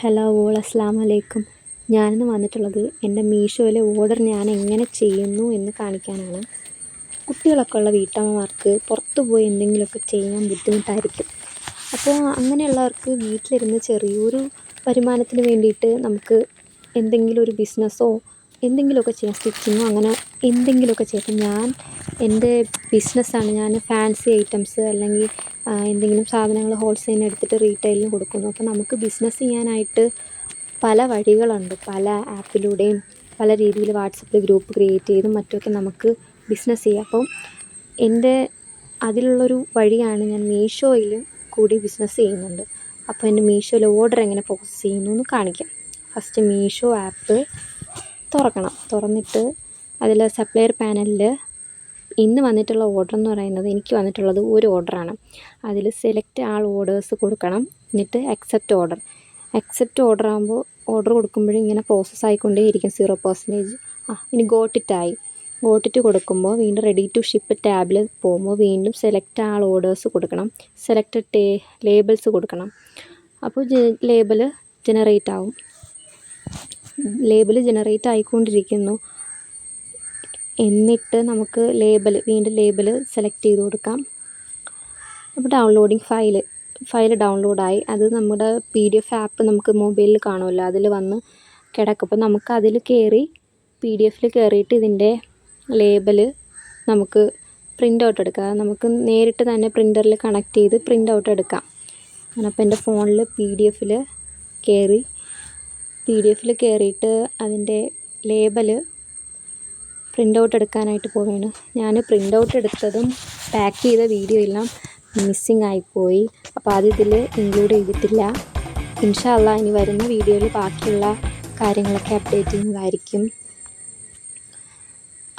Hello all അസ്സലാമു അലൈക്കും. ഞാനിന്ന് വന്നിട്ടുള്ളത് എൻ്റെ മീഷോയിലെ ഓർഡർ ഞാൻ എങ്ങനെ ചെയ്യുന്നു എന്ന് കാണിക്കാനാണ്. കുട്ടികളൊക്കെ ഉള്ള വീട്ടമ്മമാർക്ക് പുറത്തു പോയി എന്തെങ്കിലുമൊക്കെ ചെയ്യാൻ ബുദ്ധിമുട്ടായിരിക്കും. അപ്പോൾ അങ്ങനെയുള്ളവർക്ക് വീട്ടിലിരുന്ന് ചെറിയൊരു വരുമാനത്തിന് വേണ്ടിയിട്ട് നമുക്ക് എന്തെങ്കിലും ഒരു ബിസിനസ്സോ എന്തെങ്കിലുമൊക്കെ ചെയ്യാം, സ്റ്റിച്ചിങ്ങോ അങ്ങനെ എന്തെങ്കിലുമൊക്കെ ചെയ്യാം. ഞാൻ എൻ്റെ ബിസിനസ്സാണ്, ഞാൻ ഫാൻസി ഐറ്റംസ് അല്ലെങ്കിൽ എന്തെങ്കിലും സാധനങ്ങൾ ഹോൾസെയിലിന് എടുത്തിട്ട് റീറ്റെയിലിന് കൊടുക്കുന്നു. അപ്പോൾ നമുക്ക് ബിസിനസ് ചെയ്യാനായിട്ട് പല വഴികളുണ്ട്. പല ആപ്പിലൂടെയും പല രീതിയിൽ വാട്സപ്പിൽ ഗ്രൂപ്പ് ക്രിയേറ്റ് ചെയ്തും മറ്റുമൊക്കെ നമുക്ക് ബിസിനസ് ചെയ്യാം. അപ്പം എൻ്റെ അതിലുള്ളൊരു വഴിയാണ് ഞാൻ മീഷോയിൽ കൂടി ബിസിനസ് ചെയ്യുന്നുണ്ട്. അപ്പോൾ എൻ്റെ മീഷോയിൽ ഓർഡർ എങ്ങനെ പ്രോസസ്സ് ചെയ്യുന്നു എന്ന് കാണിക്കാം. ഫസ്റ്റ് മീഷോ ആപ്പ് തുറന്നിട്ട് അതിൽ സപ്ലയർ പാനലിൽ ഇന്ന് വന്നിട്ടുള്ള ഓർഡർ എന്ന് പറയുന്നത്, എനിക്ക് വന്നിട്ടുള്ളത് ഒരു ഓർഡറാണ്. അതിൽ സെലക്ട് ആൾ ഓർഡേഴ്സ് കൊടുക്കണം. എന്നിട്ട് അക്സെപ്റ്റ് ഓർഡർ ആകുമ്പോൾ ഓർഡർ കൊടുക്കുമ്പോഴും ഇങ്ങനെ പ്രോസസ്സ് ആയിക്കൊണ്ടേയിരിക്കും 0%. ഇനി ഗോട്ടിറ്റ് കൊടുക്കുമ്പോൾ വീണ്ടും റെഡി ടു ഷിപ്പ് ടാബിൽ പോകുമ്പോൾ വീണ്ടും സെലക്ട് ആൾ ഓർഡേഴ്സ് കൊടുക്കണം. സെലക്ട് ലേബിൾസ് കൊടുക്കണം. അപ്പോൾ ലേബിൾ ജനറേറ്റ് ആവും. ലേബിൾ ജനറേറ്റ് ആയിക്കൊണ്ടിരിക്കുന്നു. എന്നിട്ട് നമുക്ക് വീണ്ടും ലേബിൾ സെലക്ട് ചെയ്ത് കൊടുക്കാം. അപ്പോൾ ഡൗൺലോഡിങ് ഫയൽ ഡൗൺലോഡായി. അത് നമ്മുടെ PDF ആപ്പ് നമുക്ക് മൊബൈലിൽ കാണുമല്ലോ, അതിൽ വന്ന് കിടക്കും. അപ്പോൾ നമുക്ക് അതിൽ കയറി PDF കയറിയിട്ട് ഇതിൻ്റെ ലേബിൾ നമുക്ക് പ്രിൻ്റ് ഔട്ട് എടുക്കാം. നമുക്ക് നേരിട്ട് തന്നെ പ്രിൻ്ററിൽ കണക്ട് ചെയ്ത് പ്രിൻ്റ് ഔട്ട് എടുക്കാം. അപ്പോൾ എൻ്റെ ഫോണിൽ PDF കയറിയിട്ട് അതിൻ്റെ ലേബൽ പ്രിൻ്റ് ഔട്ട് എടുക്കാനായിട്ട് പോവുകയാണ്. ഞാൻ പ്രിൻ്റ് ഔട്ട് എടുത്തതും പാക്ക് ചെയ്ത വീഡിയോ എല്ലാം മിസ്സിങ് ആയിപ്പോയി. അപ്പോൾ അത് ഇതിൽ ഇൻക്ലൂഡ് ചെയ്തിട്ടില്ല. ഇൻഷാ അല്ലാഹ് ഇനി വരുന്ന വീഡിയോയിൽ ബാക്കിയുള്ള കാര്യങ്ങളൊക്കെ അപ്ഡേറ്റ് ചെയ്യുന്നതായിരിക്കും.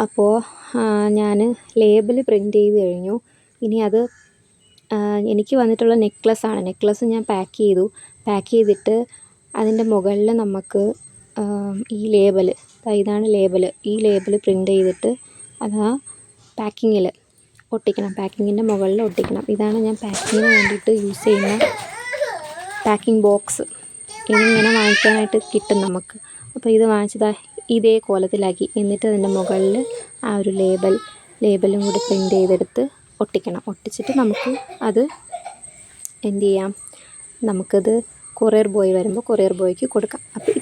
അപ്പോൾ ഞാൻ ലേബിൾ പ്രിൻ്റ് ചെയ്ത് കഴിഞ്ഞു. ഇനി അത് എനിക്ക് വന്നിട്ടുള്ള നെക്ലസ് ഞാൻ പാക്ക് ചെയ്തിട്ട് അതിൻ്റെ മുകളിൽ നമുക്ക് ഈ ലേബൽ, ഇതാണ് ലേബൽ, ഈ ലേബൽ പ്രിൻ്റ് ചെയ്തിട്ട് അത് ആ പാക്കിങ്ങിൽ ഒട്ടിക്കണം. പാക്കിങ്ങിൻ്റെ മുകളിൽ ഒട്ടിക്കണം. ഇതാണ് ഞാൻ പാക്കിങ്ങിന് വേണ്ടിയിട്ട് യൂസ് ചെയ്യുന്ന പാക്കിംഗ് ബോക്സ്. ഇതിങ്ങനെ വാങ്ങിക്കാനായിട്ട് കിട്ടും നമുക്ക്. അപ്പോൾ ഇത് വാങ്ങിച്ചത് ഇതേ കോലത്തിലാക്കി. എന്നിട്ട് അതിൻ്റെ മുകളിൽ ആ ഒരു ലേബലും കൂടി പ്രിൻ്റ് ചെയ്തെടുത്ത് ഒട്ടിക്കണം. ഒട്ടിച്ചിട്ട് നമുക്ക് അത് എന്ത് ചെയ്യാം, നമുക്കത് കൊറിയർ ബോയ് വരുമ്പോൾ കൊറിയർ ബോയ്ക്ക് കൊടുക്കാം. അപ്പോൾ